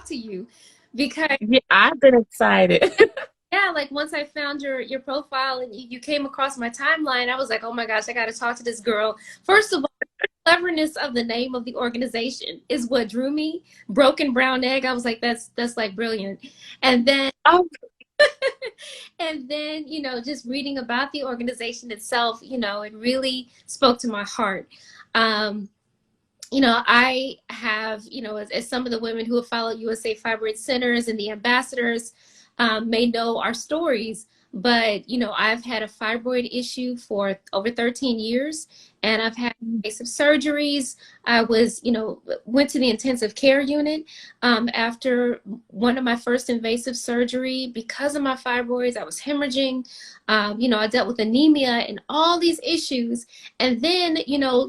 to you because Yeah, I've been excited. yeah, like once I found your profile and you came across my timeline, I was like, oh my gosh, I got to talk to this girl. First of all, the cleverness of the name of the organization is what drew me. Broken Brown Egg. I was like, that's like brilliant. And then Oh, and then, just reading about the organization itself, it really spoke to my heart. Um, I have, as some of the women who have followed USA Fibroid Centers and the ambassadors may know our stories, but, I've had a fibroid issue for over 13 years, and I've had invasive surgeries. I was, went to the intensive care unit after one of my first invasive surgery because of my fibroids. I was hemorrhaging. I dealt with anemia and all these issues. And then,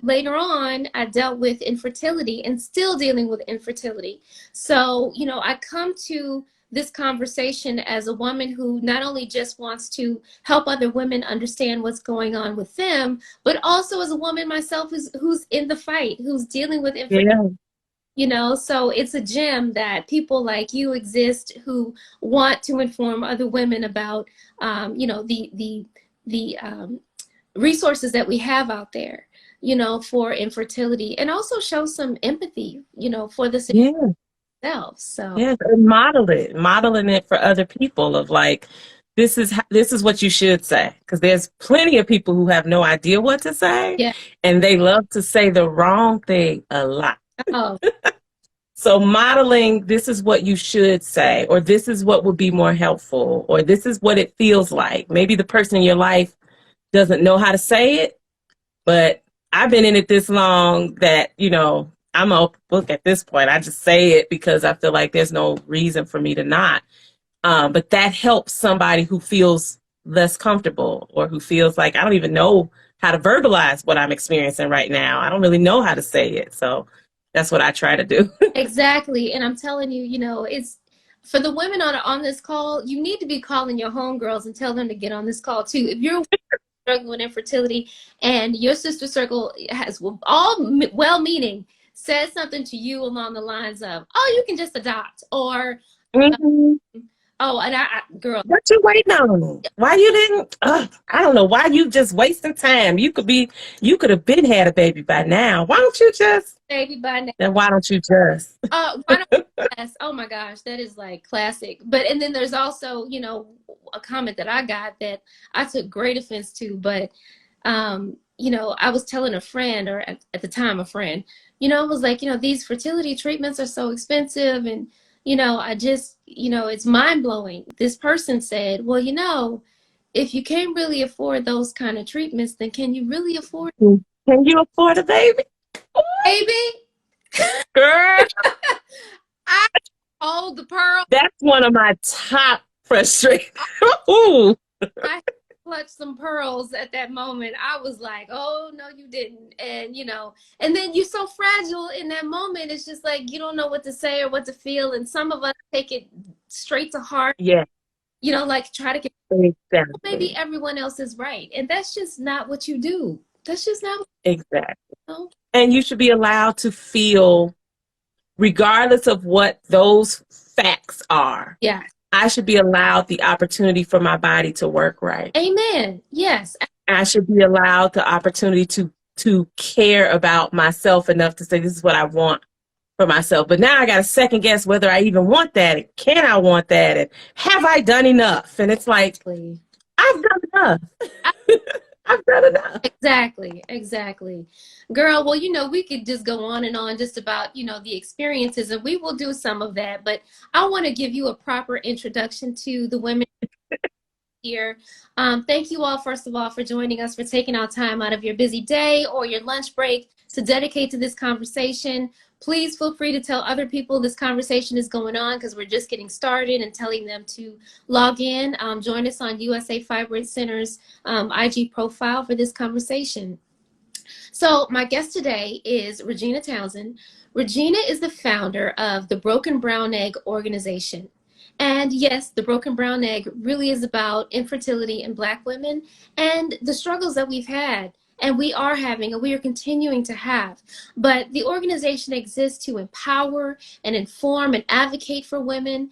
later on, I dealt with infertility and still dealing with infertility. So, I come to this conversation as a woman who not only just wants to help other women understand what's going on with them, but also as a woman myself who's in the fight, who's dealing with infertility. yeah. So it's a gem that people like you exist who want to inform other women about, the resources that we have out there, for infertility, and also show some empathy, for the Yeah. self. So Yes, and modeling it for other people of like, this is what you should say, because there's plenty of people who have no idea what to say, yeah. and they love to say the wrong thing a lot. Oh, So modeling, this is what you should say, or this is what would be more helpful, or this is what it feels like. Maybe the person in your life doesn't know how to say it, but I've been in it this long that, I'm a book at this point. I just say it because I feel like there's no reason for me to not. But that helps somebody who feels less comfortable, or who feels like, I don't even know how to verbalize what I'm experiencing right now. I don't really know how to say it. So that's what I try to do. exactly. And I'm telling you, it's for the women on this call, you need to be calling your homegirls and tell them to get on this call too. If you're struggling with infertility and your sister circle has all well-meaning says something to you along the lines of, oh, you can just adopt, or Mhm. oh, and girl, What you waiting on? Why you didn't? I don't know. Why you just wasting time? You could have been had a baby by now. Why don't you just? baby by now. Then why don't you just? Why don't yes, oh my gosh, that is like classic. But and then there's also, a comment that I got that I took great offense to, but I was telling a friend, or at the time a friend, I was like, these fertility treatments are so expensive, and I just, it's mind blowing. This person said, well, if you can't really afford those kind of treatments, then can you really afford Can you afford a baby? baby? Girl, I hold the pearl. that's one of my top frustrations. Ooh. I clutched some pearls at that moment. I was like, oh, no, you didn't. And, and then you're so fragile in that moment. It's just like, you don't know what to say or what to feel. And some of us take it straight to heart, Yeah, like try to get, maybe exactly. everyone else is right. And that's just not what you do. That's just not what Exactly. you do. And you should be allowed to feel, regardless of what those facts are. Yeah. I should be allowed the opportunity for my body to work right. Amen. Yes. I should be allowed the opportunity to care about myself enough to say, this is what I want for myself. But now I got to second guess whether I even want that, and can I want that, and have I done enough? And it's like, I've done enough. I've done enough. Exactly. Girl, well, we could just go on and on just about, the experiences, and we will do some of that. But I want to give you a proper introduction to the women here. Thank you all, first of all, for joining us, for taking out time out of your busy day or your lunch break to dedicate to this conversation. Please feel free to tell other people this conversation is going on, because we're just getting started, and telling them to log in. Join us on USA Fibroid Centers IG profile for this conversation. So my guest today is Regina Townsend. Regina is the founder of the Broken Brown Egg organization. And yes, the Broken Brown Egg really is about infertility in Black women and the struggles that we've had And we are having, and we are continuing to have. But the organization exists to empower and inform and advocate for women,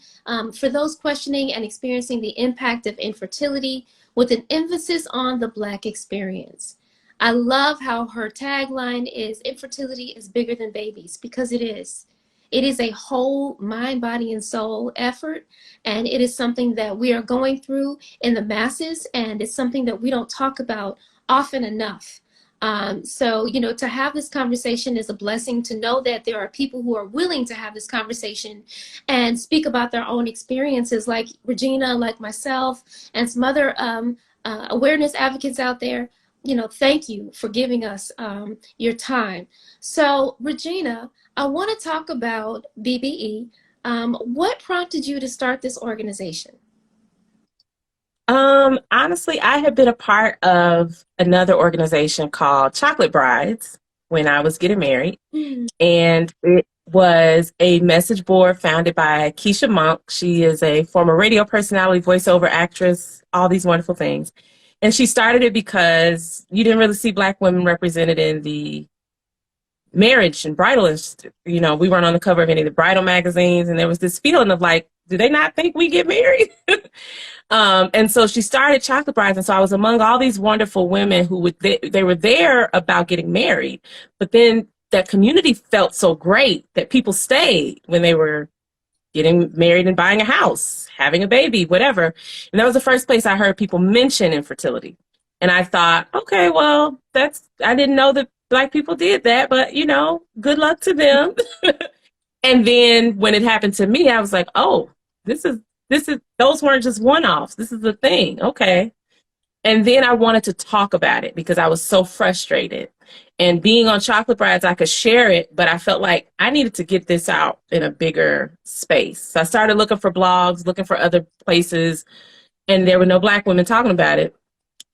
for those questioning and experiencing the impact of infertility, with an emphasis on the Black experience. I love how her tagline is, infertility is bigger than babies, because it is. It is a whole mind, body, and soul effort, and it is something that we are going through in the masses, and it's something that we don't talk about often enough. So, to have this conversation is a blessing, to know that there are people who are willing to have this conversation and speak about their own experiences, like Regina, like myself, and some other awareness advocates out there. Thank you for giving us your time. So, Regina, I want to talk about BBE. What prompted you to start this organization? Honestly, I had been a part of another organization called Chocolate Brides when I was getting married. And it was a message board founded by Keisha Monk. She is a former radio personality, voiceover actress, all these wonderful things. And she started it because you didn't really see Black women represented in the marriage and bridal. We weren't on the cover of any of the bridal magazines. And there was this feeling of like, do they not think we get married? And so she started Chocolate Brides. And so I was among all these wonderful women who they were there about getting married. But then that community felt so great that people stayed when they were getting married and buying a house, having a baby, whatever. And that was the first place I heard people mention infertility. And I thought, okay, well, I didn't know that Black people did that, but good luck to them. And then when it happened to me, I was like, oh, this is, those weren't just one-offs. This is the thing. Okay. And then I wanted to talk about it because I was so frustrated. And being on Chocolate Brides, I could share it, but I felt like I needed to get this out in a bigger space. So I started looking for blogs, looking for other places, and there were no Black women talking about it.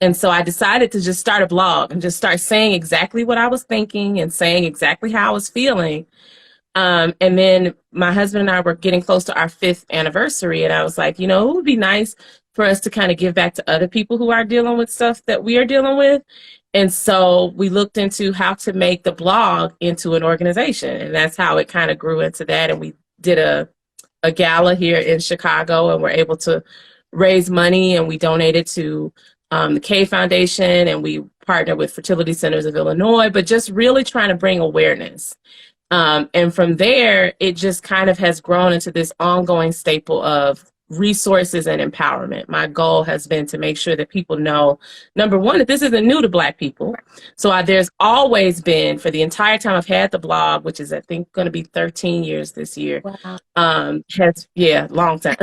And so I decided to just start a blog and just start saying exactly what I was thinking and saying exactly how I was feeling. And then my husband and I were getting close to our 5th anniversary. And I was like, it would be nice for us to kind of give back to other people who are dealing with stuff that we are dealing with. And so we looked into how to make the blog into an organization. And that's how it kind of grew into that. And we did a gala here in Chicago, and we're able to raise money, and we donated to the K Foundation, and we partnered with Fertility Centers of Illinois, but just really trying to bring awareness. And from there, it just kind of has grown into this ongoing staple of resources and empowerment. My goal has been to make sure that people know, number one, that this isn't new to Black people. So there's always been, for the entire time I've had the blog, which is I think going to be 13 years this year. Wow. Long time.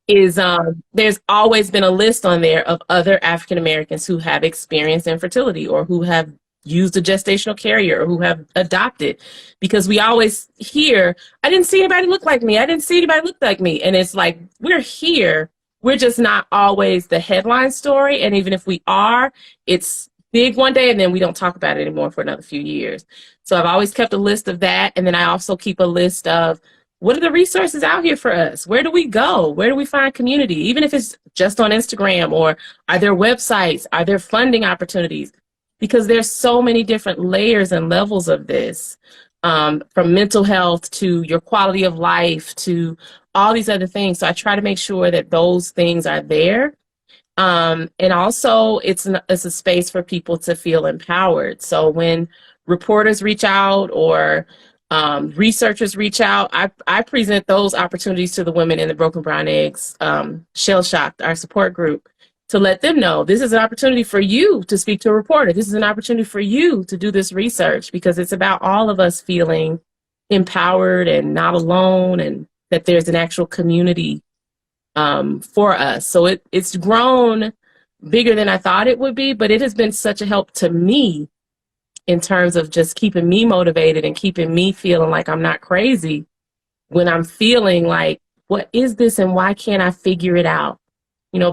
There's always been a list on there of other African Americans who have experienced infertility or who have used a gestational carrier or who have adopted, because we always hear, I didn't see anybody look like me. I didn't see anybody look like me. And it's like, we're here. We're just not always the headline story. And even if we are, it's big one day and then we don't talk about it anymore for another few years. So I've always kept a list of that. And then I also keep a list of what are the resources out here for us? Where do we go? Where do we find community? Even if it's just on Instagram, or are there websites? Are there funding opportunities? Because there's so many different layers and levels of this, from mental health to your quality of life to all these other things. So I try to make sure that those things are there. And also it's a space for people to feel empowered. So when reporters reach out or researchers reach out, I present those opportunities to the women in the Broken Brown Eggs Shell Shocked, our support group, to let them know this is an opportunity for you to speak to a reporter. This is an opportunity for you to do this research, because it's about all of us feeling empowered and not alone, and that there's an actual community for us. So it's grown bigger than I thought it would be, but it has been such a help to me in terms of just keeping me motivated and keeping me feeling like I'm not crazy when I'm feeling like, what is this and why can't I figure it out?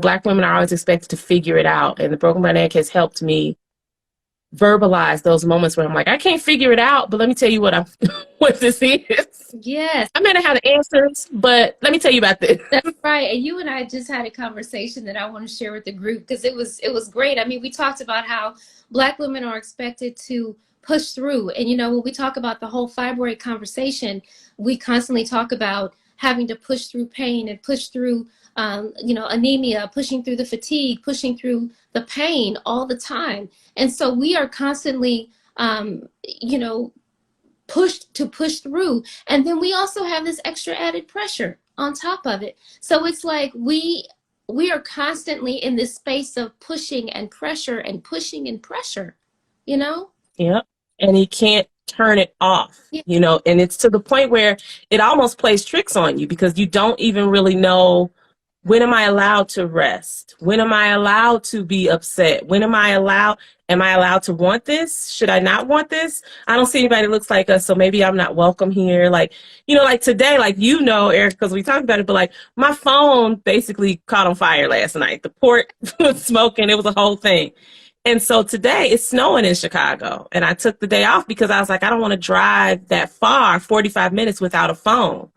Black women are always expected to figure it out. And the Broken Brown Egg has helped me verbalize those moments where I'm like, I can't figure it out, but let me tell you what I'm what this is. Yes. I may not have the answers, but let me tell you about this. That's right. And you and I just had a conversation that I want to share with the group because it was great. I mean, we talked about how Black women are expected to push through. And, when we talk about the whole fibroid conversation, we constantly talk about having to push through pain and push through, anemia, pushing through the fatigue, pushing through the pain all the time. And so we are constantly, push through. And then we also have this extra added pressure on top of it. So it's like we are constantly in this space of pushing and pressure and pushing and pressure, Yep. And he can't turn it off, Yeah. and it's to the point where it almost plays tricks on you because you don't even really know, when am I allowed to rest? When am I allowed to be upset? Am I allowed to want this? Should I not want this? I don't see anybody that looks like us, so maybe I'm not welcome here. Like today, Eric, because we talked about it, but like my phone basically caught on fire last night. The port was smoking. It was a whole thing. And so today it's snowing in Chicago, and I took the day off because I was like, I don't want to drive that far, 45 minutes without a phone.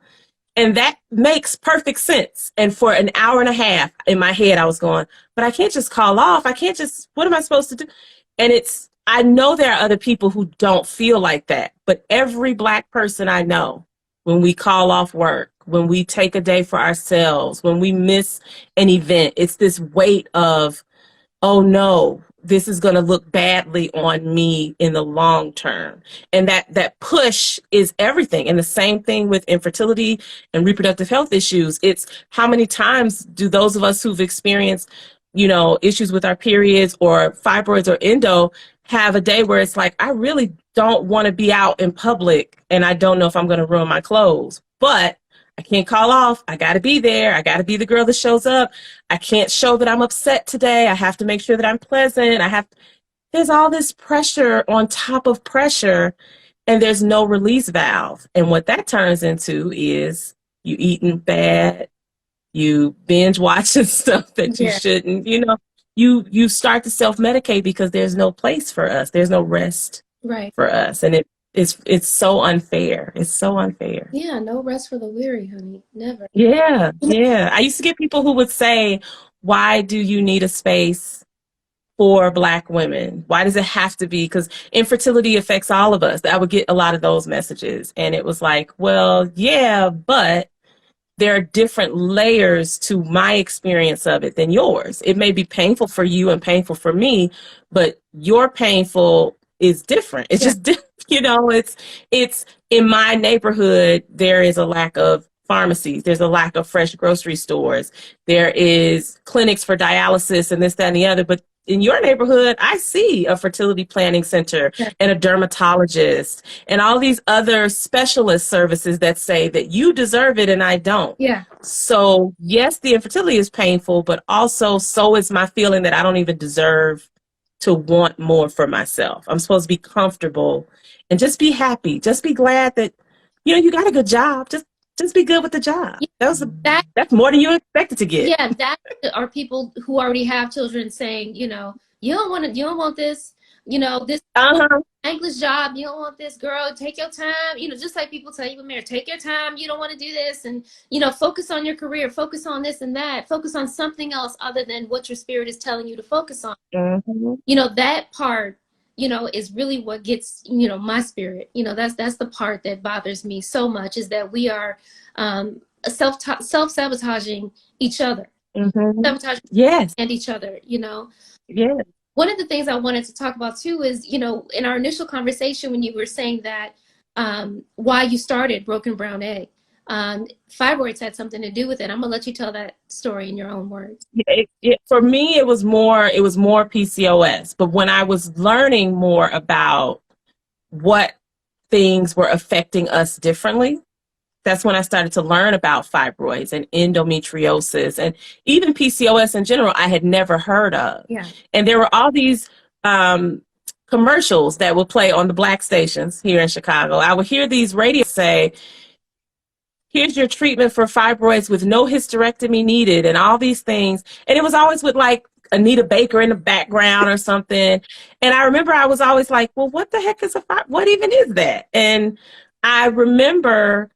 And that makes perfect sense. And for an hour and a half in my head, I was going, but I can't just call off. What am I supposed to do? And I know there are other people who don't feel like that, but every Black person I know, when we call off work, when we take a day for ourselves, when we miss an event, it's this weight of, oh no, this is going to look badly on me in the long term. And that push is everything. And the same thing with infertility and reproductive health issues. It's how many times do those of us who've experienced, issues with our periods or fibroids or endo have a day where it's like, I really don't want to be out in public and I don't know if I'm going to ruin my clothes, but I can't call off. I got to be there. I got to be the girl that shows up. I can't show that I'm upset today. I have to make sure that I'm pleasant. There's all this pressure on top of pressure, and there's no release valve. And what that turns into is you eating bad, you binge watching stuff that you shouldn't, you start to self-medicate because there's no place for us. There's no rest for us. And it's so unfair. It's so unfair. Yeah, no rest for the weary, honey. Never. Yeah, yeah. I used to get people who would say, why do you need a space for Black women? Why does it have to be? Because infertility affects all of us. I would get a lot of those messages. And it was like, well, yeah, but there are different layers to my experience of it than yours. It may be painful for you and painful for me, but your painful is different. It's just different. It's in my neighborhood, there is a lack of pharmacies. There's a lack of fresh grocery stores. There is clinics for dialysis and this, that, and the other. But in your neighborhood, I see a fertility planning center and a dermatologist and all these other specialist services that say that you deserve it and I don't. Yeah. So yes, the infertility is painful, but also so is my feeling that I don't even deserve to want more for myself. I'm supposed to be comfortable and just be happy. Just be glad that, you got a good job. Just be good with the job. That's more than you expected to get. Yeah, that are people who already have children saying, you don't want this, this thankless job. You don't want this, girl. Take your time. Just like people tell you with marriage, take your time. You don't want to do this, and focus on your career, focus on this and that, focus on something else other than what your spirit is telling you to focus on. That part, is really what gets, my spirit. That's the part that bothers me so much, is that we are self-sabotaging each other. Sabotaging and each other, Yeah. One of the things I wanted to talk about too is, in our initial conversation when you were saying that why you started Broken Brown Egg, fibroids had something to do with it. I'm gonna let you tell that story in your own words. For me, it was more PCOS. But when I was learning more about what things were affecting us differently, that's when I started to learn about fibroids and endometriosis and even PCOS in general I had never heard of. Yeah. And there were all these commercials that would play on the Black stations here in Chicago. I would hear these radios say, here's your treatment for fibroids with no hysterectomy needed and all these things. And it was always with like Anita Baker in the background or something. And I remember I was always like, well, what the heck is what even is that? And I remember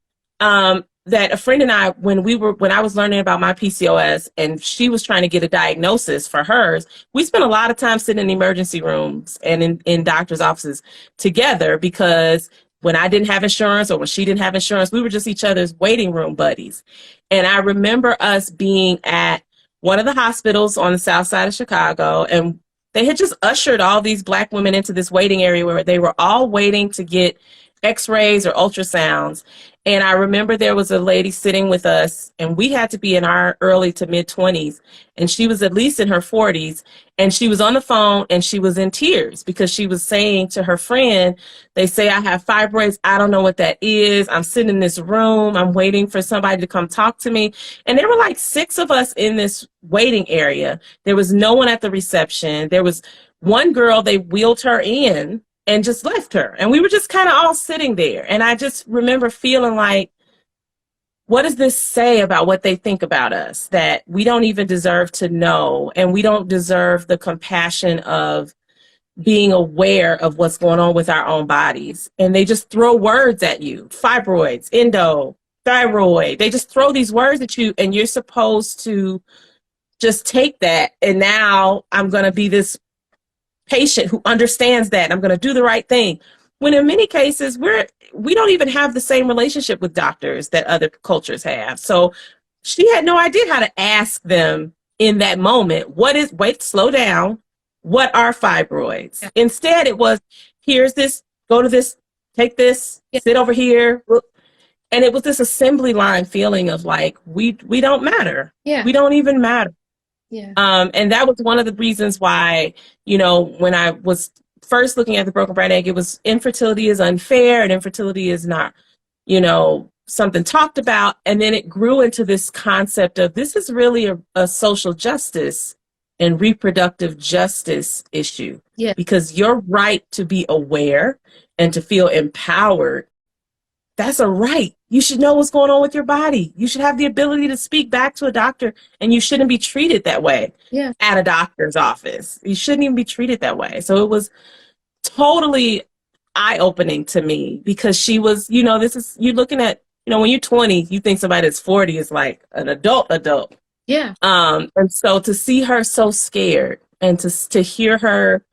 that a friend and I, when I was learning about my PCOS and she was trying to get a diagnosis for hers, we spent a lot of time sitting in emergency rooms and in doctors' offices together, because when I didn't have insurance or when she didn't have insurance, we were just each other's waiting room buddies. And I remember us being at one of the hospitals on the south side of Chicago, and they had just ushered all these Black women into this waiting area where they were all waiting to get x-rays or ultrasounds. And I remember there was a lady sitting with us, and we had to be in our early to mid 20s, and she was at least in her 40s, and she was on the phone and she was in tears because she was saying to her friend, they say I have fibroids, I don't know what that is, I'm sitting in this room, I'm waiting for somebody to come talk to me. And there were like 6 of us in this waiting area. There was no one at the reception. There was one girl, they wheeled her in and just left her. And we were just kind of all sitting there. And I just remember feeling like, what does this say about what they think about us? That we don't even deserve to know, and we don't deserve the compassion of being aware of what's going on with our own bodies. And they just throw words at you: fibroids, endo, thyroid. They just throw these words at you, and you're supposed to just take that. And now I'm going to be this patient who understands that I'm going to do the right thing, when in many cases we don't even have the same relationship with doctors that other cultures have. So she had no idea how to ask them in that moment, wait, slow down, what are fibroids? Yeah. Instead it was, here's this, go to this, take this, yeah, sit over here. And it was this assembly line feeling of like, we don't matter. Yeah. We don't even matter. Yeah. And that was one of the reasons why, when I was first looking at the broken brown egg, it was infertility is unfair and infertility is not, something talked about. And then it grew into this concept of this is really a social justice and reproductive justice issue. Yeah. Because your right to be aware and to feel empowered, that's a right. You should know what's going on with your body. You should have the ability to speak back to a doctor, and you shouldn't be treated that way. Yeah. At a doctor's office. You shouldn't even be treated that way. So it was totally eye-opening to me, because she was, you're looking at, when you're 20, you think somebody that's 40 is like an adult. Yeah. And so to see her so scared, and to hear her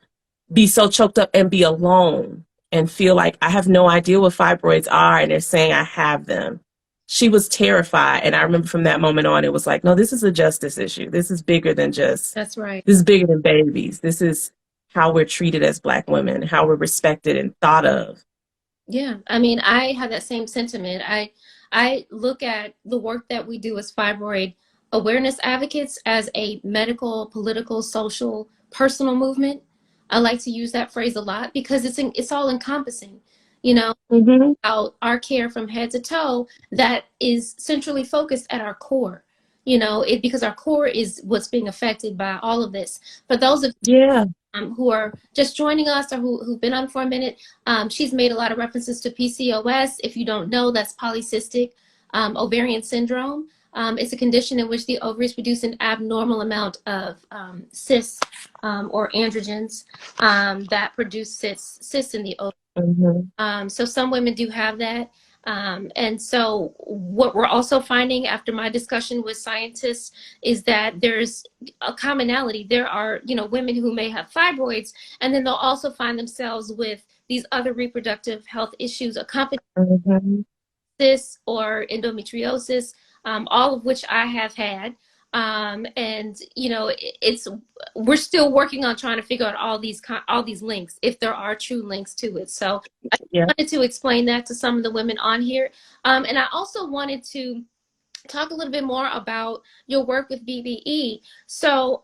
be so choked up and be alone and feel like I have no idea what fibroids are, and they're saying I have them. She was terrified. And I remember from that moment on, it was like, no, this is a justice issue. This is bigger than just, that's right. This is bigger than babies. This is how we're treated as Black women, how we're respected and thought of. Yeah. I mean, I have that same sentiment. I look at the work that we do as fibroid awareness advocates as a medical, political, social, personal movement. I like to use that phrase a lot because it's all encompassing, mm-hmm. Our care from head to toe that is centrally focused at our core, because our core is what's being affected by all of this. For those of you who are just joining us or who've been on for a minute, she's made a lot of references to PCOS. If you don't know, that's polycystic ovarian syndrome. It's a condition in which the ovaries produce an abnormal amount of cysts or androgens that produce cysts in the ovaries. Mm-hmm. So some women do have that. And so what we're also finding after my discussion with scientists is that there's a commonality. There are, women who may have fibroids, and then they'll also find themselves with these other reproductive health issues accompanying cysts or endometriosis. All of which I have had. And we're still working on trying to figure out all these links, if there are true links to it. So I wanted to explain that to some of the women on here. And I also wanted to talk a little bit more about your work with BBE. So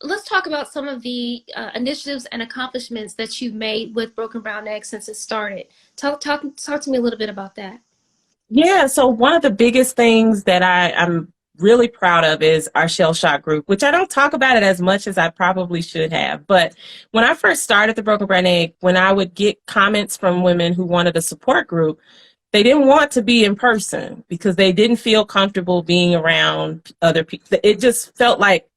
let's talk about some of the initiatives and accomplishments that you've made with Broken Brown Egg since it started. Talk to me a little bit about that. Yeah, so one of the biggest things that I'm really proud of is our Shell Shock group, which I don't talk about it as much as I probably should have. But when I first started the Broken Brown Egg, when I would get comments from women who wanted a support group, they didn't want to be in person because they didn't feel comfortable being around other people. It just felt like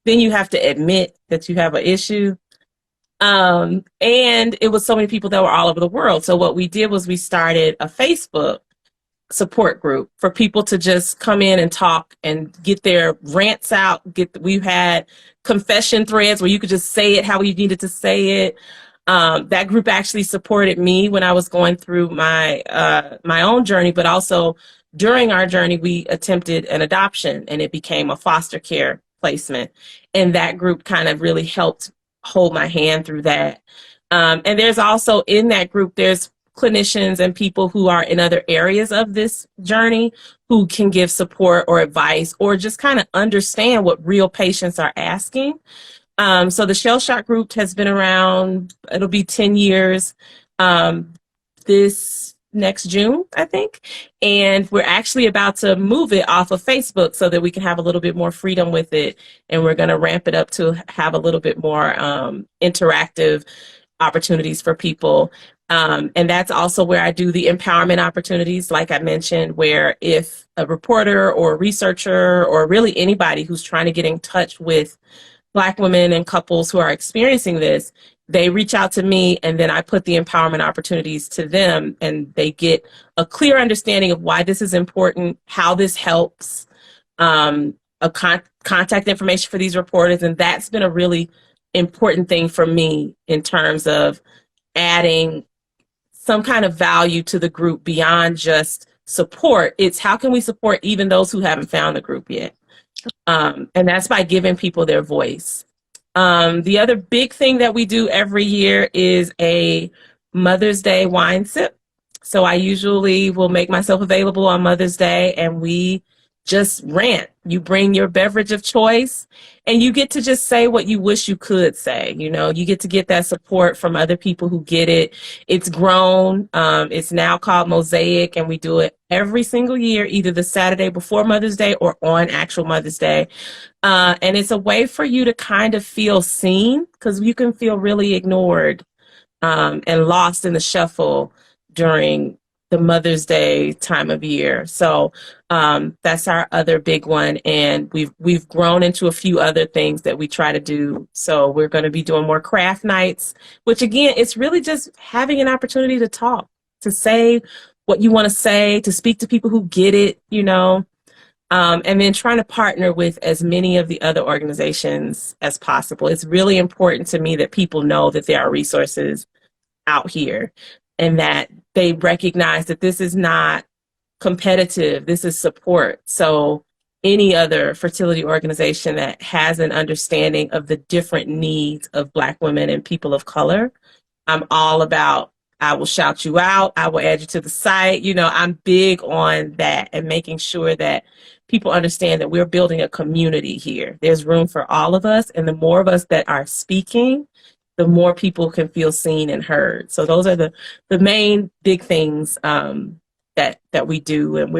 then you have to admit that you have an issue. And it was so many people that were all over the world. So what we did was we started a Facebook support group for people to just come in and talk and get their rants out. We've had confession threads where you could just say it how you needed to say it. That group actually supported me when I was going through my my own journey, but also during our journey, we attempted an adoption and it became a foster care placement. And that group kind of really helped hold my hand through that. And there's also in that group, there's clinicians and people who are in other areas of this journey who can give support or advice or just kind of understand what real patients are asking. So the Shell Shock group has been around, it'll be 10 years this next June, I think. And we're actually about to move it off of Facebook so that we can have a little bit more freedom with it. And we're going to ramp it up to have a little bit more interactive opportunities for people. And that's also where I do the empowerment opportunities, like I mentioned, where if a reporter or a researcher or really anybody who's trying to get in touch with Black women and couples who are experiencing this, they reach out to me and then I put the empowerment opportunities to them and they get a clear understanding of why this is important, how this helps, contact information for these reporters. And that's been a really important thing for me in terms of adding some kind of value to the group beyond just support. It's how can we support even those who haven't found the group yet? And that's by giving people their voice. The other big thing that we do every year is a Mother's Day wine sip. So I usually will make myself available on Mother's Day and we just rant. You bring your beverage of choice and you get to just say what you wish you could say. You know, you get to get that support from other people who get it. It's grown. It's now called Mosaic and we do it every single year, either the Saturday before Mother's Day or on actual Mother's Day. And it's a way for you to kind of feel seen because you can feel really ignored and lost in the shuffle during the Mother's Day time of year. So that's our other big one. And we've grown into a few other things that we try to do. So we're going to be doing more craft nights, which again, it's really just having an opportunity to talk, to say what you want to say, to speak to people who get it, you know, and then trying to partner with as many of the other organizations as possible. It's really important to me that people know that there are resources out here and that they recognize that this is not competitive, this is support. So any other fertility organization that has an understanding of the different needs of Black women and people of color, I'm all about, I will shout you out, I will add you to the site. You know, I'm big on that and making sure that people understand that we're building a community here. There's room for all of us, and the more of us that are speaking, the more people can feel seen and heard. So those are the main big things that we do. And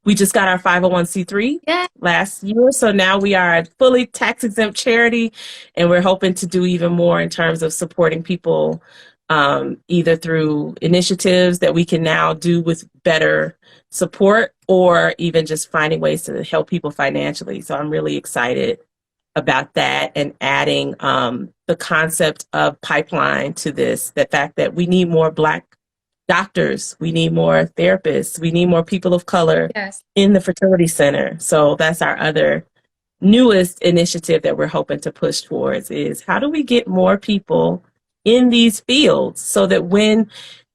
we just got our 501c3 last year. So now we are a fully tax exempt charity, and we're hoping to do even more in terms of supporting people either through initiatives that we can now do with better support or even just finding ways to help people financially. So I'm really excited about that and adding the concept of pipeline to this, the fact that we need more Black doctors, we need more therapists, we need more people of color in the fertility center. So that's our other newest initiative that we're hoping to push towards is how do we get more people in these fields so that when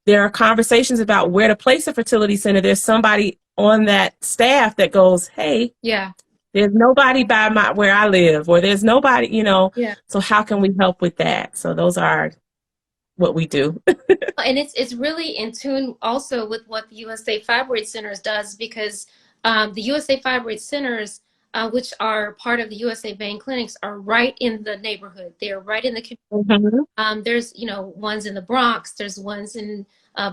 there are conversations about where to place a fertility center, there's somebody on that staff that goes, hey, there's nobody by where I live, or there's nobody, you know, so how can we help with that? So those are what we do. And it's really in tune also with what the USA Fibroid Centers does, because the USA Fibroid Centers, which are part of the USA Vein Clinics, are right in the neighborhood. They're right in the community. There's, you know, ones in the Bronx, there's ones in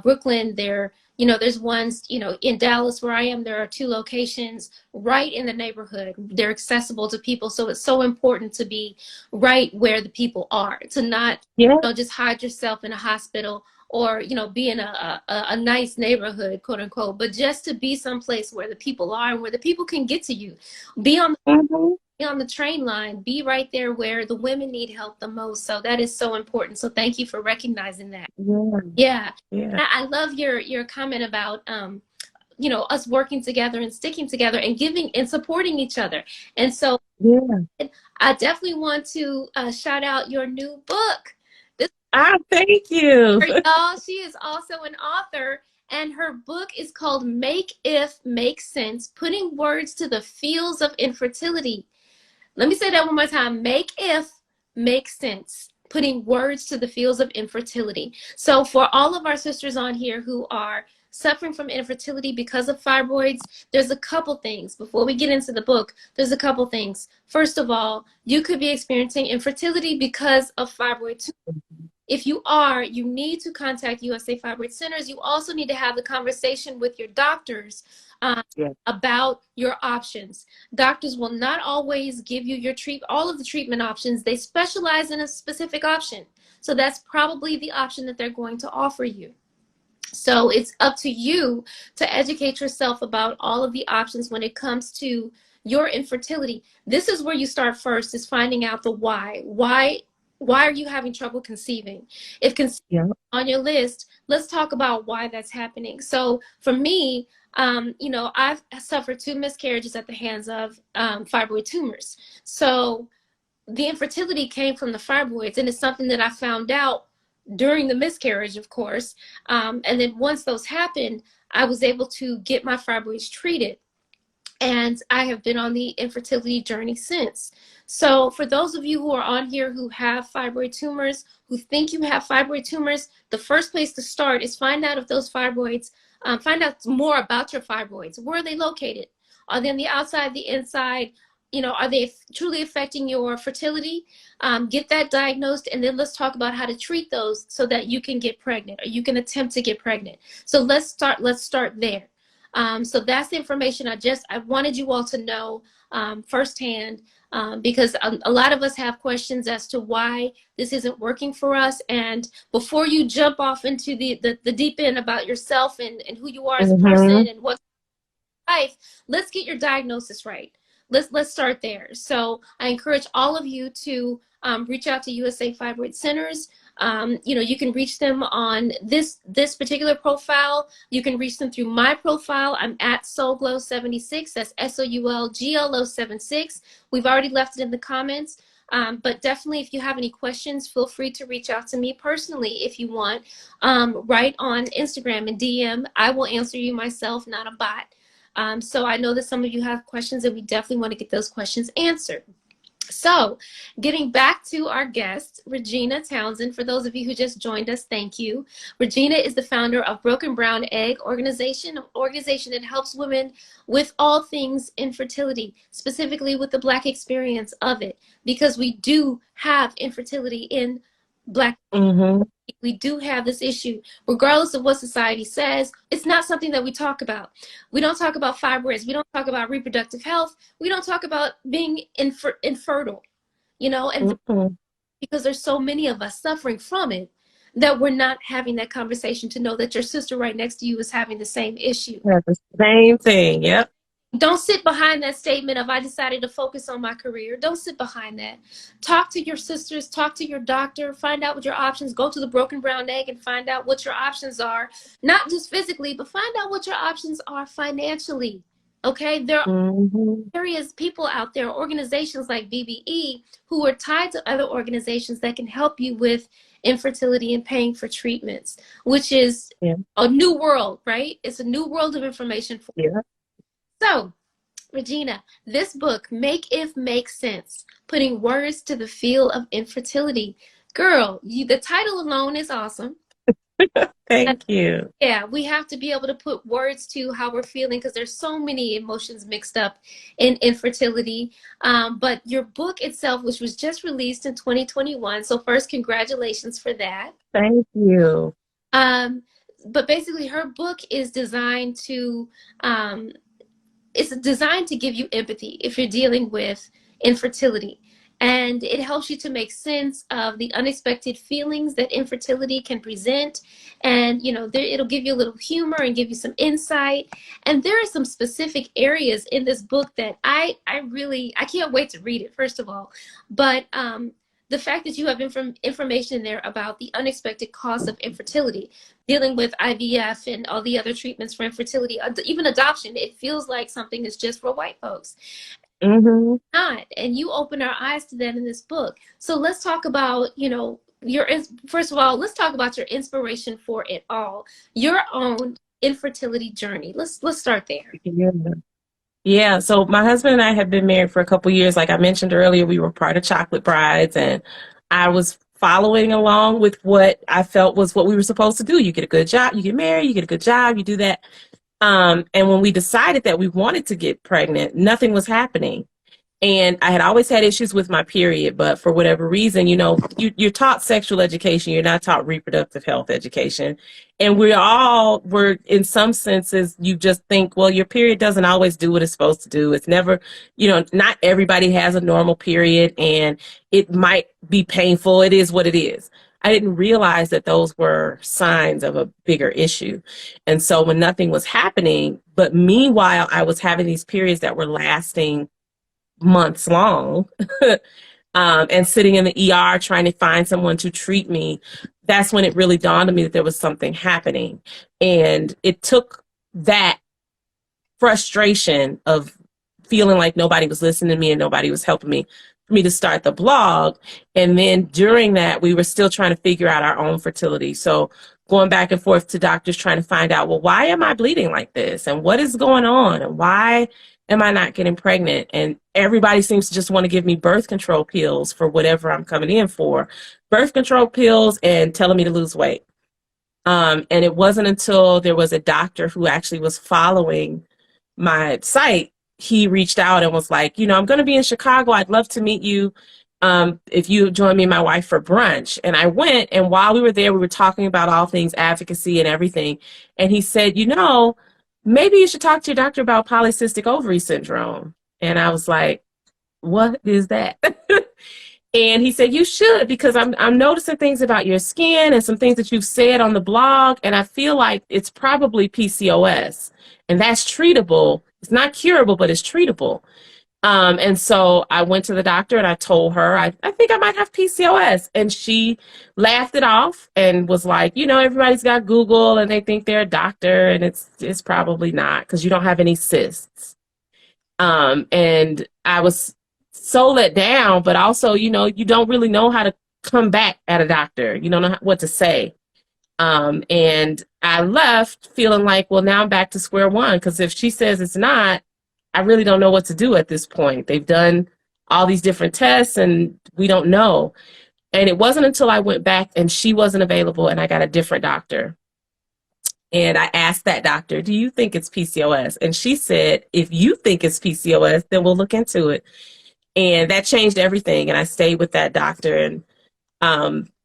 Brooklyn, there's ones, in Dallas where I am, there are 2 locations right in the neighborhood. They're accessible to people. So it's so important to be right where the people are, to not just hide yourself in a hospital or, be in a nice neighborhood, quote unquote, but just to be someplace where the people are and where the people can get to you. Be on the on the train line, be right there where the women need help the most. So that is so important. So thank you for recognizing that. Yeah. Yeah. Yeah. I love your comment about you know, us working together and sticking together and giving and supporting each other. And so Yeah. I definitely want to shout out your new book. This Ah, thank you. y'all, she is also an author, and her book is called Make If Make Sense, Putting Words to the Fields of Infertility. Let me say that one more time. Make if make sense. Putting words to the fields of infertility. So for all of our sisters on here who are suffering from infertility because of fibroids, there's a couple things. Before we get into the book, there's a couple things. First of all, you could be experiencing infertility because of fibroid tumor. If you are, you need to contact USA Fibroid Centers. You also need to have the conversation with your doctors Yeah. about your options. Doctors will not always give you all of the treatment options. They specialize in a specific option. So that's probably the option that they're going to offer you. So it's up to you to educate yourself about all of the options when it comes to your infertility. This is where you start first, is finding out the why. Why are you having trouble conceiving? If conceiving Yeah. on your list, let's talk about why that's happening. So for me, you know, I've suffered 2 miscarriages at the hands of fibroid tumors. So the infertility came from the fibroids, and it's something that I found out during the miscarriage, of course. And then once those happened, I was able to get my fibroids treated. And I have been on the infertility journey since. So for those of you who are on here who have fibroid tumors, who think you have fibroid tumors, the first place to start is find out if those fibroids, find out more about your fibroids. Where are they located? Are they on the outside, the inside? You know, are they truly affecting your fertility? Get that diagnosed, and then let's talk about how to treat those so that you can get pregnant, or you can attempt to get pregnant. So let's start there. So that's the information I wanted you all to know firsthand, because a lot of us have questions as to why this isn't working for us. And before you jump off into the deep end about yourself and who you are as a person and what's life, let's get your diagnosis right. Let's start there. So I encourage all of you to reach out to USA Fibroid Centers. You know, you can reach them on this particular profile. You can reach them through my profile. I'm at SoulGlow76. That's SOULGLO76. We've already left it in the comments. But definitely, if you have any questions, feel free to reach out to me personally if you want. Right on Instagram and DM. I will answer you myself, not a bot. So I know that some of you have questions, and we definitely want to get those questions answered. So getting back to our guest, Regina Townsend, for those of you who just joined us, thank you. Regina is the founder of Broken Brown Egg Organization, an organization that helps women with all things infertility, specifically with the Black experience of it, because we do have infertility in Black. We do have this issue, regardless of what society says. It's not something that we talk about. We don't talk about fibroids. We don't talk about reproductive health. We don't talk about being infertile, you know, and because there's so many of us suffering from it, that we're not having that conversation to know that your sister right next to you is having the same issue. Yeah, the same thing. Yep. Don't sit behind that statement of, I decided to focus on my career. Don't sit behind that. Talk to your sisters, talk to your doctor, find out what your options, go to the Broken Brown Egg and find out what your options are, not just physically, but find out what your options are financially. Okay, there are various people out there, organizations like BBE, who are tied to other organizations that can help you with infertility and paying for treatments, which is a new world, right? It's a new world of information for you. So, Regina, this book, Make If Make Sense, Putting Words to the Field of Infertility. Girl, the title alone is awesome. Thank you. Yeah, we have to be able to put words to how we're feeling, because there's so many emotions mixed up in infertility. But your book itself, which was just released in 2021, so first, congratulations for that. Thank you. But basically, her book is designed to it's designed to give you empathy if you're dealing with infertility. and it helps you to make sense of the unexpected feelings that infertility can present. And it'll give you a little humor and give you some insight. And there are some specific areas in this book that I can't wait to read it, first of all. But the fact that you have information in there about the unexpected cost of infertility, dealing with IVF and all the other treatments for infertility, even adoption, it feels like something is just for white folks. Mm-hmm. Not, and you open our eyes to that in this book. So let's talk about, first of all, let's talk about your inspiration for it all, your own infertility journey. Let's start there. Yeah, so my husband and I have been married for a couple years. Like I mentioned earlier, we were part of Chocolate Brides, and I was following along with what I felt was what we were supposed to do. You get a good job, you get married, you get a good job, you do that. And when we decided that we wanted to get pregnant, nothing was happening. And I had always had issues with my period, but for whatever reason, you're taught sexual education, you're not taught reproductive health education. And we're in some senses, you just think, well, your period doesn't always do what it's supposed to do. It's never, not everybody has a normal period, and it might be painful. It is what it is. I didn't realize that those were signs of a bigger issue. And so when nothing was happening, but meanwhile, I was having these periods that were lasting months long, and sitting in the ER trying to find someone to treat me, that's when it really dawned on me that there was something happening. And it took that frustration of feeling like nobody was listening to me and nobody was helping me for me to start the blog. And then during that, we were still trying to figure out our own fertility. So going back and forth to doctors trying to find out, well, why am I bleeding like this? And what is going on? And why am I not getting pregnant? And everybody seems to just want to give me birth control pills for whatever I'm coming in for. Birth control pills and telling me to lose weight. And it wasn't until there was a doctor who actually was following my site, he reached out and was like, I'm going to be in Chicago. I'd love to meet you if you join me and my wife for brunch. And I went, and while we were there, we were talking about all things advocacy and everything. And he said, maybe you should talk to your doctor about polycystic ovary syndrome. And I was like, what is that? And he said, you should, because I'm noticing things about your skin and some things that you've said on the blog. And I feel like it's probably PCOS, and that's treatable. It's not curable, but it's treatable. And so I went to the doctor and I told her, I think I might have PCOS. And she laughed it off and was like, everybody's got Google and they think they're a doctor, and it's probably not, because you don't have any cysts. And I was so let down, but also, you don't really know how to come back at a doctor. You don't know what to say. And I left feeling like, well, now I'm back to square one, because if she says it's not, I really don't know what to do at this point. They've done all these different tests and we don't know. And it wasn't until I went back and she wasn't available and I got a different doctor. And I asked that doctor, do you think it's PCOS? And she said, if you think it's PCOS, then we'll look into it. And that changed everything. And I stayed with that doctor, and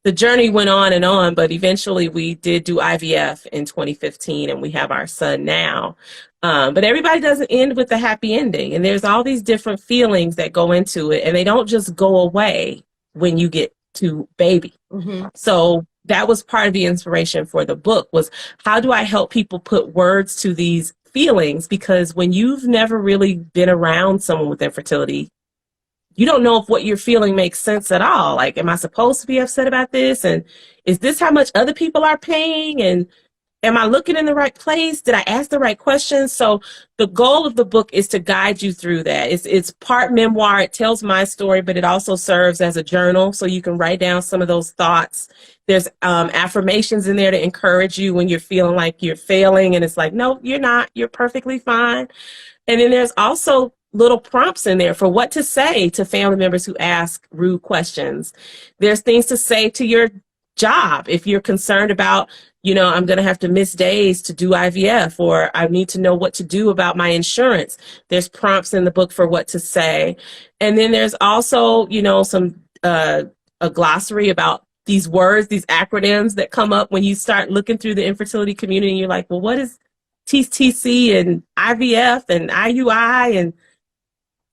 the journey went on, but eventually we did do IVF in 2015, and we have our son now. But everybody doesn't end with a happy ending. And there's all these different feelings that go into it, and they don't just go away when you get to baby. Mm-hmm. So that was part of the inspiration for the book, was how do I help people put words to these feelings? Because when you've never really been around someone with infertility, you don't know if what you're feeling makes sense at all. Like, am I supposed to be upset about this? And is this how much other people are paying? And am I looking in the right place? Did I ask the right questions? So the goal of the book is to guide you through that. It's part memoir. It tells my story, but it also serves as a journal, so you can write down some of those thoughts. There's affirmations in there to encourage you when you're feeling like you're failing, and it's like, no, you're not. You're perfectly fine. And then there's also little prompts in there for what to say to family members who ask rude questions. There's things to say to your job if you're concerned about, I'm going to have to miss days to do IVF, or I need to know what to do about my insurance. There's prompts in the book for what to say. And then there's also, some a glossary about these words, these acronyms that come up when you start looking through the infertility community, and you're like, well, what is TTC and IVF and IUI? And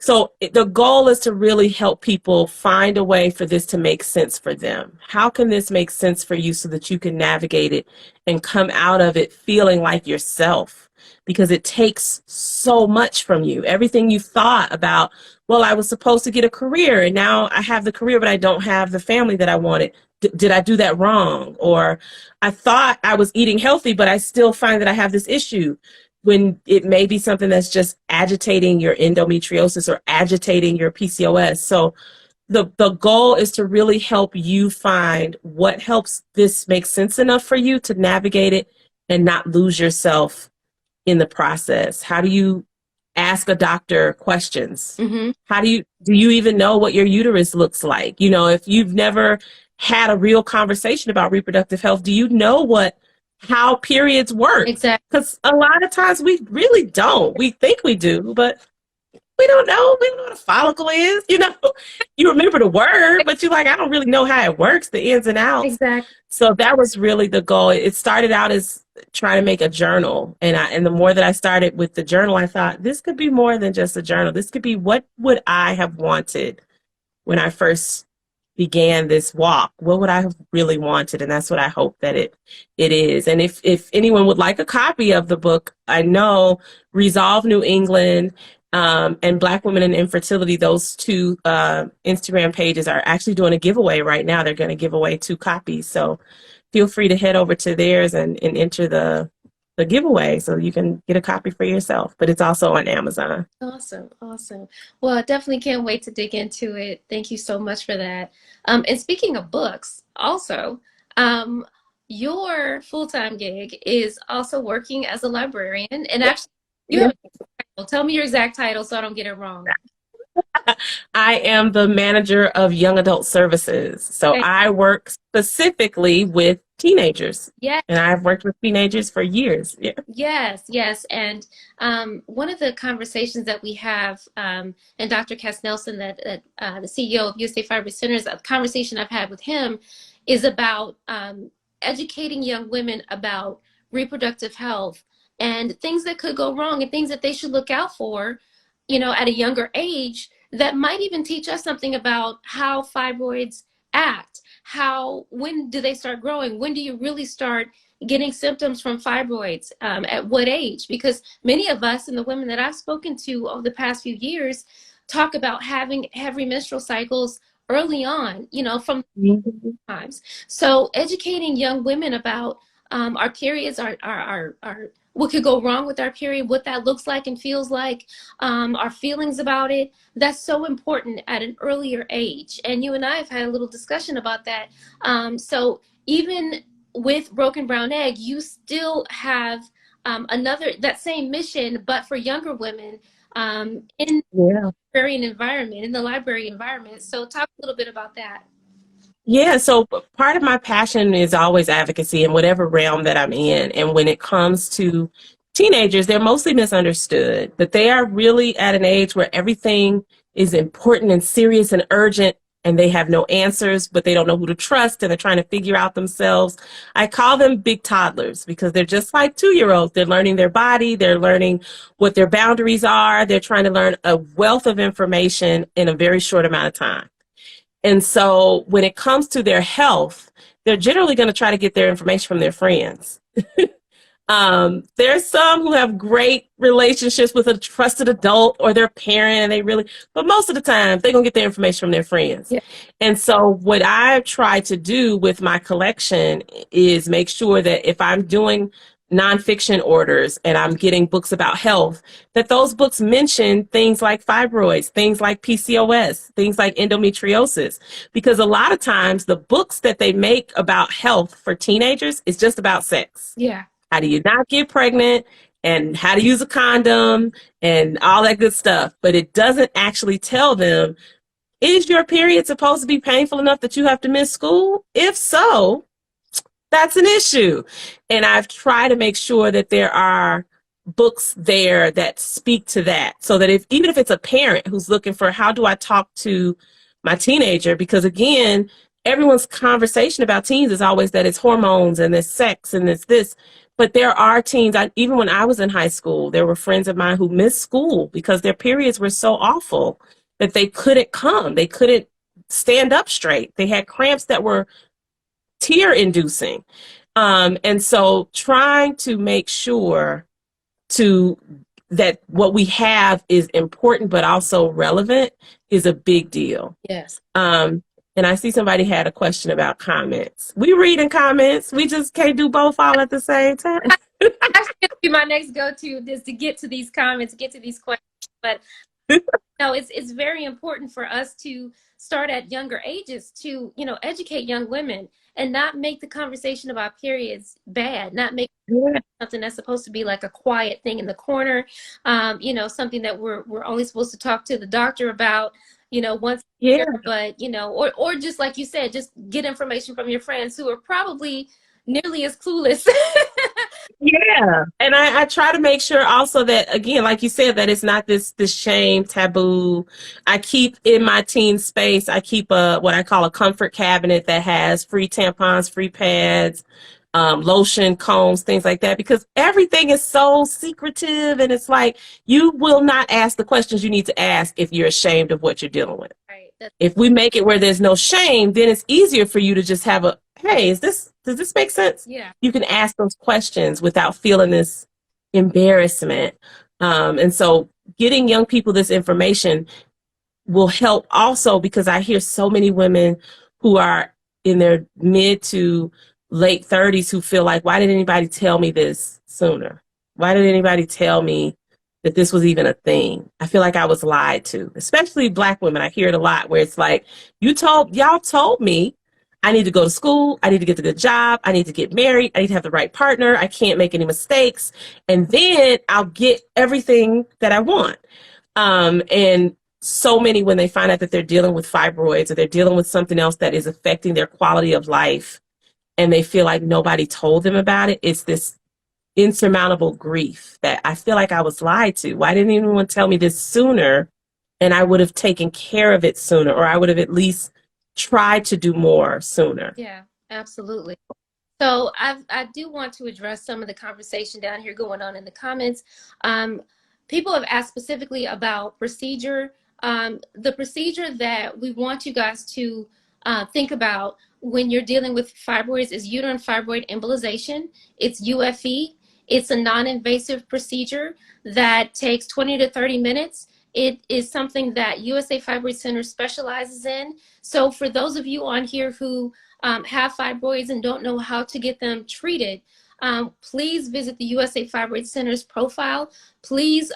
So the goal is to really help people find a way for this to make sense for them. How can this make sense for you so that you can navigate it and come out of it feeling like yourself? Because it takes so much from you. Everything you thought about, well, I was supposed to get a career and now I have the career, but I don't have the family that I wanted. Did I do that wrong? Or I thought I was eating healthy, but I still find that I have this issue, when it may be something that's just agitating your endometriosis or agitating your PCOS. So the goal is to really help you find what helps this make sense enough for you to navigate it and not lose yourself in the process. How do you ask a doctor questions? Mm-hmm. How do you even know what your uterus looks like? You know, if you've never had a real conversation about reproductive health, do you know how periods work? Exactly. Because a lot of times we really don't. We think we do, but we don't know. We don't know what a follicle is. You know, you remember the word, but you're like, I don't really know how it works, the ins and outs. Exactly. So that was really the goal. It started out as trying to make a journal. And the more that I started with the journal, I thought this could be more than just a journal. This could be, what would I have wanted when I first began this walk? What would I have really wanted? And that's what I hope that it is. And if anyone would like a copy of the book, I know Resolve New England and Black Women in Infertility, those two Instagram pages are actually doing a giveaway right now. They're going to give away 2 copies. So feel free to head over to theirs and enter the giveaway so you can get a copy for yourself. But it's also on Amazon. Awesome. Awesome. Well, I definitely can't wait to dig into it. Thank you so much for that. And speaking of books, also, your full-time gig is also working as a librarian. And actually, you have a title. Tell me your exact title so I don't get it wrong. I am the manager of young adult services. So Okay. I work specifically with teenagers. Yeah. And I've worked with teenagers for years. Yeah. Yes, yes. And one of the conversations that we have, and Dr. Cass Nelson, the CEO of USA Fibroid Centers, a conversation I've had with him is about educating young women about reproductive health and things that could go wrong and things that they should look out for, you know, at a younger age that might even teach us something about how fibroids act. When do they start growing? When do you really start getting symptoms from fibroids? At what age? Because many of us and the women that I've spoken to over the past few years talk about having heavy menstrual cycles early on, you know, from times. So educating young women about our periods, our what could go wrong with our period, what that looks like and feels like, our feelings about it. That's so important at an earlier age. And you and I have had a little discussion about that. So even with Broken Brown Egg, you still have that same mission, but for younger women in the library environment. So talk a little bit about that. Yeah, so part of my passion is always advocacy in whatever realm that I'm in. And when it comes to teenagers, they're mostly misunderstood, but they are really at an age where everything is important and serious and urgent, and they have no answers, but they don't know who to trust, and they're trying to figure out themselves. I call them big toddlers because they're just like 2-year-olds. They're learning their body. They're learning what their boundaries are. They're trying to learn a wealth of information in a very short amount of time. And so when it comes to their health, they're generally going to try to get their information from their friends. There's some who have great relationships with a trusted adult or their parent, and but most of the time they're going to get their information from their friends. Yeah. And so what I try to do with my collection is make sure that if I'm doing nonfiction orders and I'm getting books about health, that those books mention things like fibroids, things like PCOS, things like endometriosis, because a lot of times the books that they make about health for teenagers is just about sex. Yeah. How do you not get pregnant and how to use a condom and all that good stuff. But it doesn't actually tell them, is your period supposed to be painful enough that you have to miss school? If so, that's an issue. And I've tried to make sure that there are books there that speak to that, so that even if it's a parent who's looking for, how do I talk to my teenager? Because again, everyone's conversation about teens is always that it's hormones and it's sex and it's this. But there are teens, even when I was in high school, there were friends of mine who missed school because their periods were so awful that they couldn't come. They couldn't stand up straight. They had cramps that were tear inducing. And so trying to make sure to that what we have is important but also relevant is a big deal. Yes. And I see somebody had a question about comments. We read in comments. We just can't do both all at the same time. Actually, it'll be my next go-to is to get to these comments, get to these questions. But no, it's very important for us to start at younger ages to, you know, educate young women and not make the conversation about periods bad, not make something that's supposed to be like a quiet thing in the corner, you know, something that we're only supposed to talk to the doctor about, you know, once a year, but, you know, or just like you said, just get information from your friends who are probably nearly as clueless. Yeah. And I try to make sure also that, again, like you said, that it's not this shame taboo. I keep in my teen space, I keep what I call a comfort cabinet that has free tampons, free pads, lotion, combs, things like that, because everything is so secretive. And it's like, you will not ask the questions you need to ask if you're ashamed of what you're dealing with. Right. If we make it where there's no shame, then it's easier for you to just have a, hey, does this make sense? Yeah. You can ask those questions without feeling this embarrassment. And so getting young people this information will help also, because I hear so many women who are in their mid to late 30s who feel like, why didn't anybody tell me this sooner? Why did anybody tell me that this was even a thing? I feel like I was lied to, especially Black women. I hear it a lot where it's like, y'all told me I need to go to school, I need to get a good job, I need to get married, I need to have the right partner, I can't make any mistakes, and then I'll get everything that I want. And so many, when they find out that they're dealing with fibroids or they're dealing with something else that is affecting their quality of life, and they feel like nobody told them about it, it's this insurmountable grief that I feel like I was lied to. Why didn't anyone tell me this sooner? And I would have taken care of it sooner, or I would have at least tried to do more sooner. Yeah, absolutely. So I do want to address some of the conversation down here going on in the comments. People have asked specifically about procedure. The procedure that we want you guys to think about when you're dealing with fibroids is uterine fibroid embolization. It's UFE. It's a non-invasive procedure that takes 20 to 30 minutes. It is something that USA Fibroid Center specializes in. So for those of you on here who have fibroids and don't know how to get them treated, please visit the USA Fibroid Centers profile. Please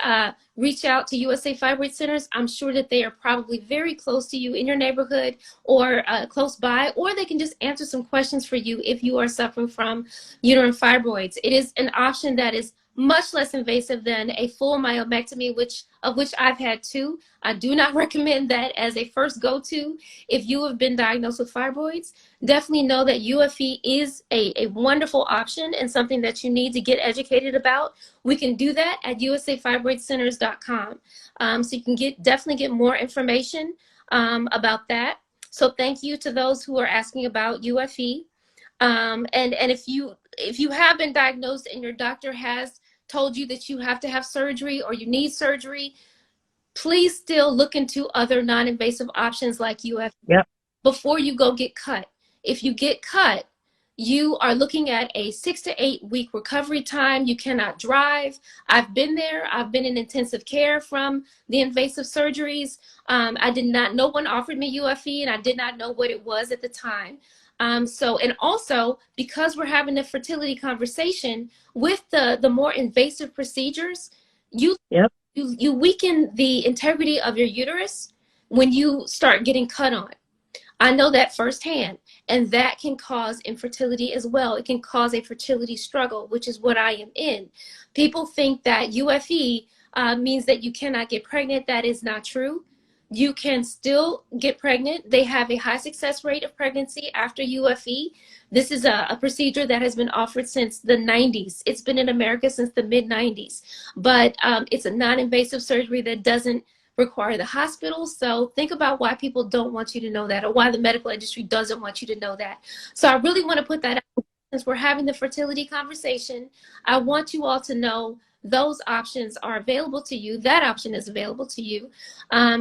reach out to USA Fibroid Centers. I'm sure that they are probably very close to you in your neighborhood or close by, or they can just answer some questions for you if you are suffering from uterine fibroids. It is an option that is much less invasive than a full myomectomy, of which I've had two. I do not recommend that as a first go-to. If you have been diagnosed with fibroids, definitely know that UFE is a wonderful option and something that you need to get educated about. We can do that at usafibroidcenters.com. So you can definitely get more information about that. So thank you to those who are asking about UFE. And if you have been diagnosed and your doctor has told you that you have to have surgery or you need surgery, please still look into other non-invasive options like UFE before you go get cut. If you get cut, you are looking at a 6 to 8 week recovery time. You cannot drive. I've been there. I've been in intensive care from the invasive surgeries. No one offered me UFE, and I did not know what it was at the time. And also, because we're having a fertility conversation, with the more invasive procedures, you weaken the integrity of your uterus when you start getting cut on. I know that firsthand, and that can cause infertility as well. It can cause a fertility struggle, which is what I am in. People think that UFE means that you cannot get pregnant. That is not true. You can still get pregnant. They have a high success rate of pregnancy after UFE. This is a procedure that has been offered since the 90s. It's been in America since the mid-90s. But it's a non-invasive surgery that doesn't require the hospital. So think about why people don't want you to know that, or why the medical industry doesn't want you to know that. So I really want to put that out. since we're having the fertility conversation, I want you all to know those options are available to you. That option is available to you.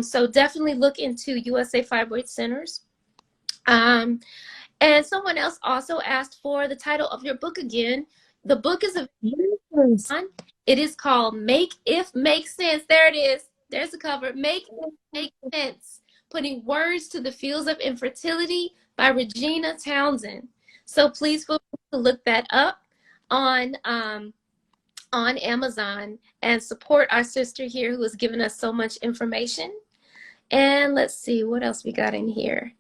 So definitely look into USA Fibroid Centers. And someone else also asked for the title of your book again. The book is available. It is called Make If Make Sense. There it is. There's the cover. Make If Make Sense. Putting Words to the Fields of Infertility by Regina Townsend. So please feel free to look that up on Amazon and support our sister here who has given us so much information. And let's see what else we got in here.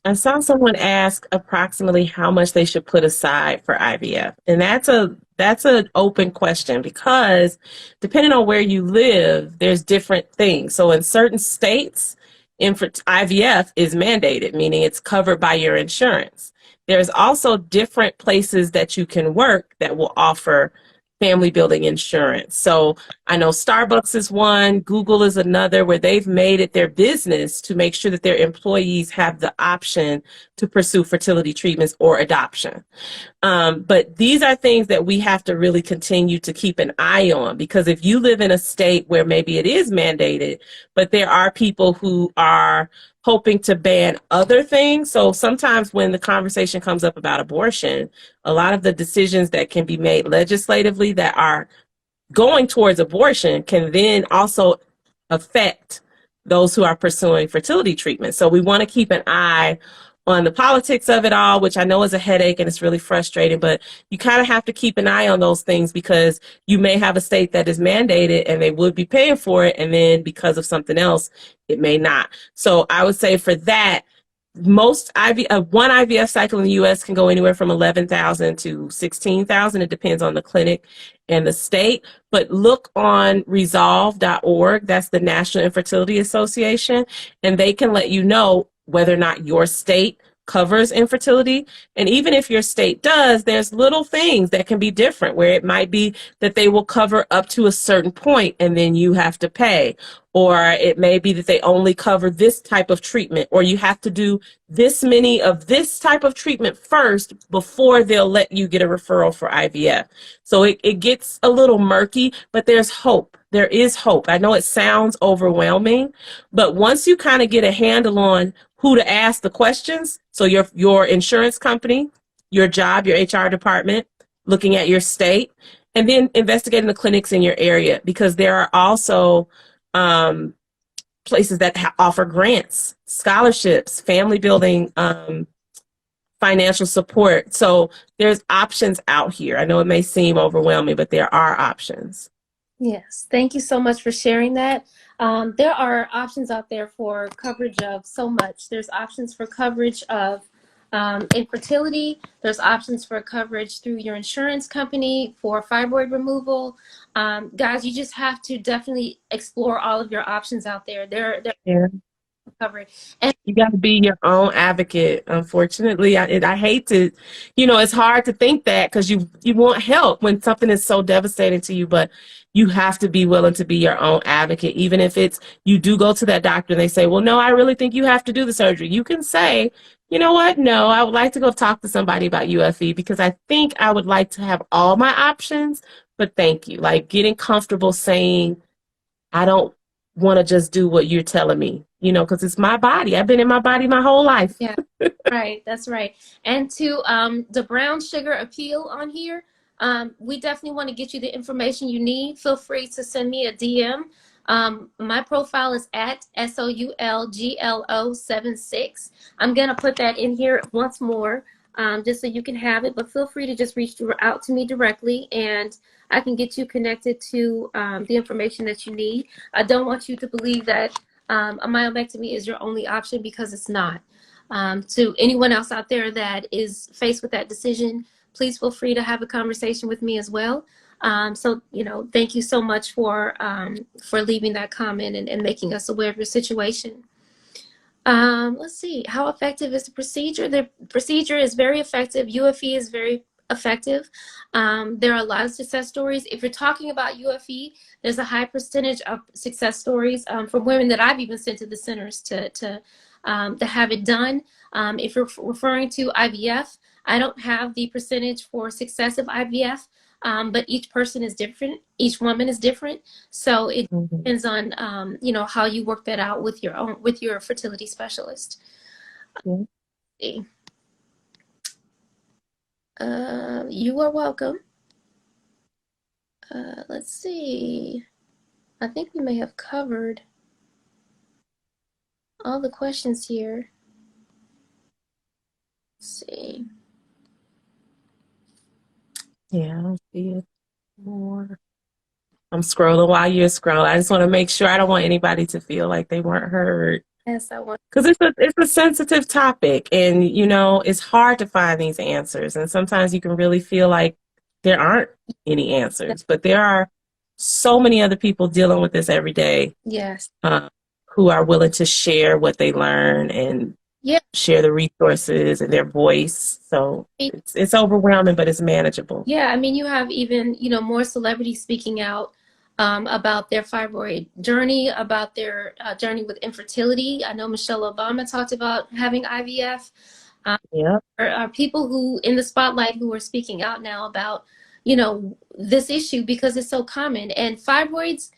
I saw someone ask approximately how much they should put aside for IVF. And that's an open question because depending on where you live, there's different things. So in certain states, IVF is mandated, meaning it's covered by your insurance. There's also different places that you can work that will offer family building insurance. So I know Starbucks is one, Google is another, where they've made it their business to make sure that their employees have the option to pursue fertility treatments or adoption. But these are things that we have to really continue to keep an eye on, because if you live in a state where maybe it is mandated, but there are people who are hoping to ban other things. So sometimes when the conversation comes up about abortion, a lot of the decisions that can be made legislatively that are going towards abortion can then also affect those who are pursuing fertility treatment. So we want to keep an eye on the politics of it all, which I know is a headache and it's really frustrating, but you kind of have to keep an eye on those things because you may have a state that is mandated and they would be paying for it, and then because of something else, it may not. So I would say for that, most one IVF cycle in the U.S. can go anywhere from 11,000 to 16,000. It depends on the clinic and the state. But look on resolve.org. That's the National Infertility Association, and they can let you know whether or not your state covers infertility. And even if your state does, there's little things that can be different, where it might be that they will cover up to a certain point and then you have to pay. Or it may be that they only cover this type of treatment, or you have to do this many of this type of treatment first before they'll let you get a referral for IVF. So it gets a little murky, but there's hope. There is hope. I know it sounds overwhelming, but once you kind of get a handle on who to ask the questions, so your insurance company, your job, your HR department, looking at your state, and then investigating the clinics in your area, because there are also places that offer grants, scholarships, family building, financial support. So there's options out here. I know it may seem overwhelming, but there are options. Yes, thank you so much for sharing that. There are options out there for coverage of so much. There's options for coverage of infertility. There's options for coverage through your insurance company for fibroid removal. Guys, you just have to definitely explore all of your options out there. They're covered. And you got to be your own advocate. Unfortunately, I hate to, it's hard to think that, because you want help when something is so devastating to you, but you have to be willing to be your own advocate. Even if it's, you do go to that doctor and they say, well, no, I really think you have to do the surgery. You can say, you know what? No, I would like to go talk to somebody about UFE, because I think I would like to have all my options, but thank you. Like getting comfortable saying, I don't want to just do what you're telling me, because it's my body. I've been in my body my whole life. Yeah, right. That's right. And to the brown sugar appeal on here, we definitely want to get you the information you need. Feel free to send me a DM. My profile is at SOULGLO76. I'm going to put that in here once more, just so you can have it, but feel free to just reach out to me directly and I can get you connected to the information that you need. I don't want you to believe that a myomectomy is your only option, because it's not. To anyone else out there that is faced with that decision, please feel free to have a conversation with me as well. So, thank you so much for leaving that comment and making us aware of your situation. Let's see, how effective is the procedure? The procedure is very effective. UFE is very effective. There are a lot of success stories. If you're talking about UFE, there's a high percentage of success stories from women that I've even sent to the centers to have it done. If you're referring to IVF, I don't have the percentage for successive IVF, but each person is different. Each woman is different. So it depends on, you know, how you work that out with your fertility specialist. You are welcome. Let's see. I think we may have covered all the questions here. Let's see. Yeah, I see it more. I'm scrolling while you're scrolling. I just want to make sure I don't want anybody to feel like they weren't heard. Yes, I want. Because it's a sensitive topic, and you know it's hard to find these answers, and sometimes you can really feel like there aren't any answers, but there are so many other people dealing with this every day. Yes. Who are willing to share what they learn and share the resources and their voice. So it's overwhelming, but it's manageable. Yeah, I mean, you have even, you know, more celebrities speaking out about their fibroid journey, about their journey with infertility. I know Michelle Obama talked about having IVF. There are people who in the spotlight who are speaking out now about, you know, this issue because it's so common. And fibroids,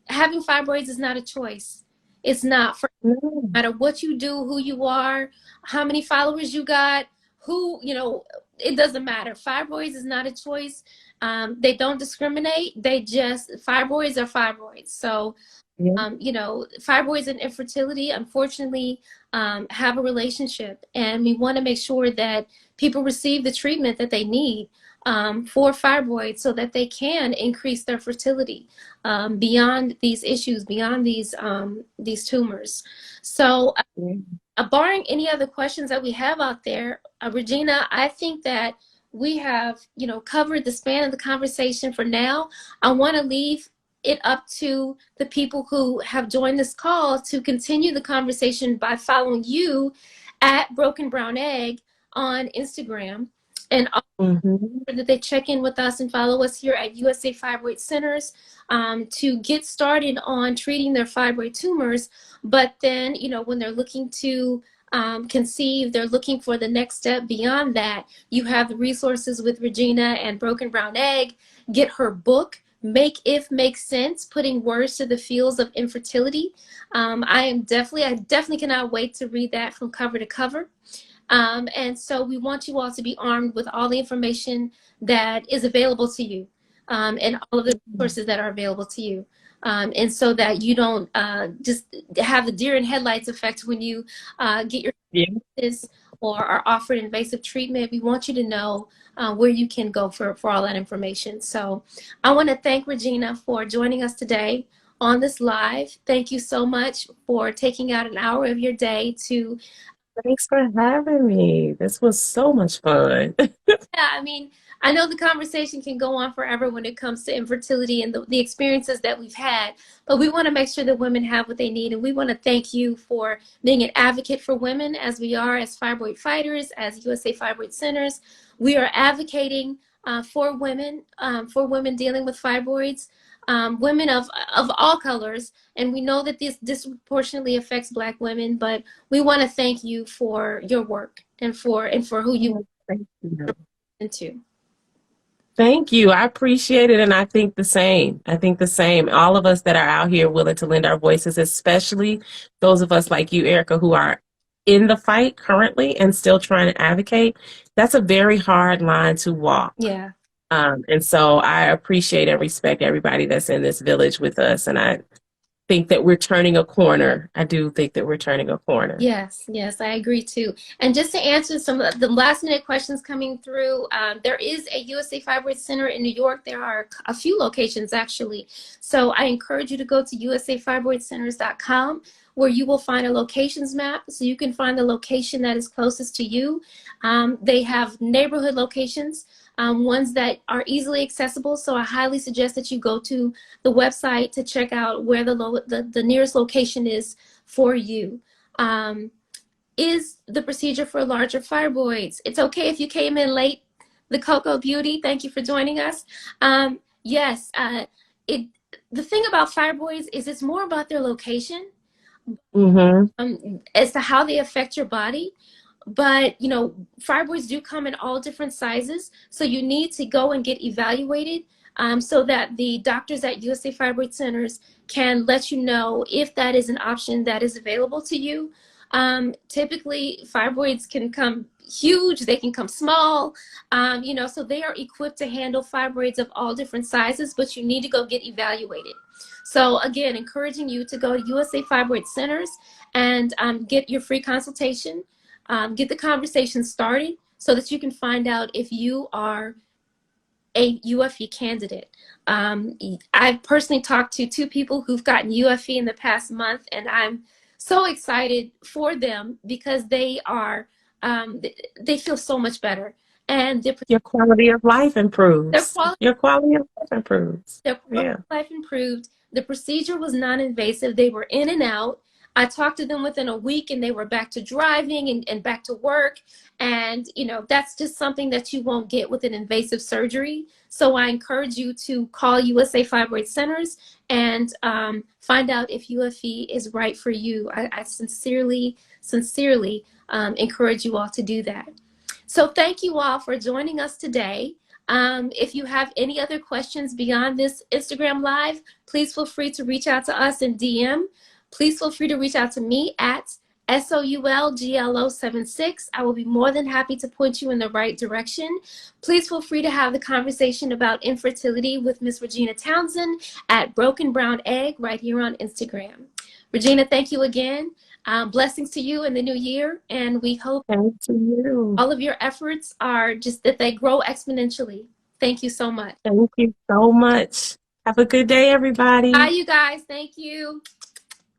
having fibroids is not a choice. It's not. For no matter what you do, who you are, how many followers you got, who, you know, it doesn't matter. Fibroids is not a choice. They don't discriminate. They just, fibroids are fibroids. So, you know, fibroids and infertility, unfortunately, have a relationship. And we want to make sure that people receive the treatment that they need for fibroids so that they can increase their fertility beyond these issues, beyond these tumors. So barring any other questions that we have out there, Regina, I think that we have, you know, covered the span of the conversation for now. I want to leave it up to the people who have joined this call to continue the conversation by following you at Broken Brown Egg on Instagram. And that they check in with us and follow us here at USA Fibroid Centers to get started on treating their fibroid tumors. But then, you know, when they're looking to conceive, they're looking for the next step beyond that. You have the resources with Regina and Broken Brown Egg. Get her book, Make If Make Sense, Putting Words to the Fields of Infertility. I definitely cannot wait to read that from cover to cover. And so we want you all to be armed with all the information that is available to you and all of the resources that are available to you. And so that you don't just have the deer in headlights effect when you get your or are offered invasive treatment. We want you to know where you can go for all that information. So I want to thank Regina for joining us today on this live. Thank you so much for taking out an hour of your day to. Thanks for having me. This was so much fun. Yeah, I mean, I know the conversation can go on forever when it comes to infertility and the experiences that we've had, but we want to make sure that women have what they need. And we want to thank you for being an advocate for women as we are as fibroid fighters, as USA Fibroid Centers. We are advocating for women dealing with fibroids. Women of all colors, and we know that this disproportionately affects Black women, but we want to thank you for your work and for who you are into. Thank you. I appreciate it, and I think the same. All of us that are out here willing to lend our voices, especially those of us like you, Erica, who are in the fight currently and still trying to advocate. That's a very hard line to walk. Yeah. And so I appreciate and respect everybody that's in this village with us. And I think that we're turning a corner. I do think that we're turning a corner. Yes, I agree too. And just to answer some of the last minute questions coming through, there is a USA Fibroid Center in New York. There are a few locations actually. So I encourage you to go to usafibroidcenters.com where you will find a locations map so you can find the location that is closest to you. They have neighborhood locations. Ones that are easily accessible. So I highly suggest that you go to the website to check out where the nearest location is for you. Is the procedure for larger fibroids? It's okay if you came in late. The Cocoa Beauty, thank you for joining us. Yes, the thing about fibroids is it's more about their location as to how they affect your body. But, you know, fibroids do come in all different sizes. So you need to go and get evaluated so that the doctors at USA Fibroid Centers can let you know if that is an option that is available to you. Typically, fibroids can come huge, they can come small, you know, so they are equipped to handle fibroids of all different sizes, but you need to go get evaluated. So again, encouraging you to go to USA Fibroid Centers and get your free consultation, get the conversation started so that you can find out if you are a UFE candidate. I've personally talked to 2 people who've gotten UFE in the past month, and I'm so excited for them because they are, they feel so much better. And Your quality of life their improves. quality, Your quality of life improves. their quality Yeah. of life improved. The procedure was non-invasive. They were in and out. I talked to them within a week and they were back to driving and back to work. And, you know, that's just something that you won't get with an invasive surgery. So I encourage you to call USA Fibroid Centers and find out if UFE is right for you. I sincerely encourage you all to do that. So thank you all for joining us today. If you have any other questions beyond this Instagram Live, please feel free to reach out to us in DM. Please feel free to reach out to me at SOULGLO76. I will be more than happy to point you in the right direction. Please feel free to have the conversation about infertility with Miss Regina Townsend at Broken Brown Egg right here on Instagram. Regina, thank you again. Blessings to you in the new year, and we hope Thank you. all of your efforts are just that they grow exponentially. Thank you so much. Thank you so much. Have a good day, everybody. Bye, you guys. Thank you.